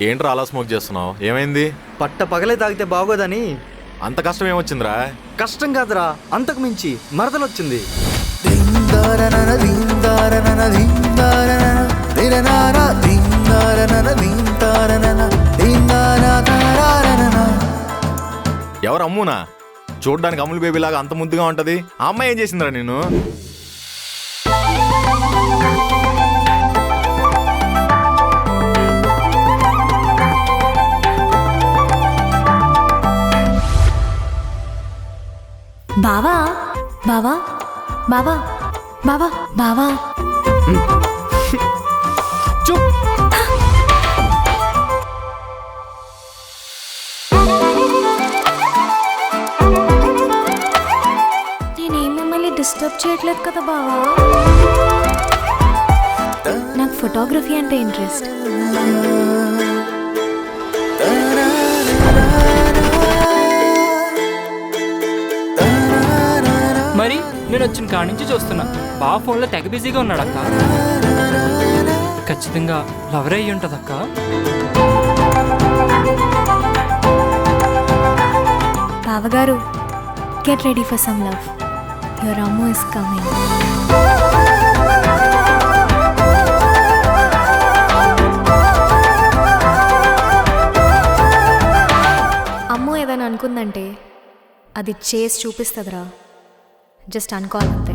ఏంట్రా అలా స్మోక్ చేస్తున్నావు? ఏమైంది? పట్ట పగలే తాగితే బాగోదని. అంత కష్టం ఏమొచ్చిందిరా? కష్టం కాదురా, అంతకు మించి మరదలొచ్చింది. ఎవరు అమ్మునా? చూడ్డానికి అమ్ములు బేబీ లాగా అంత ముద్దుగా ఉంటది. ఆ అమ్మాయి ఏం చేసిందిరా నేను? బావా బావా బావా బావా బావా చూప్. నేనేం మిమ్మల్ని డిస్టర్బ్ చేయట్లేదు కదా బావా. నాకు ఫోటోగ్రఫీ అంటే ఇంట్రెస్ట్. మరి నేను వచ్చిన కాడి నుంచి చూస్తున్నా బావ ఫోన్లో తెగ బిజీగా ఉన్నాడు అక్క. ఖచ్చితంగా లవర్ అయ్యి ఉంటుంది అక్క. బావగారు, get ready for some love. Your Ammu is coming. Ammu ఏదైనా అనుకుందంటే అది చేసి చూపిస్తుందిరా. జస్ట్ అనుకోవాలంతే.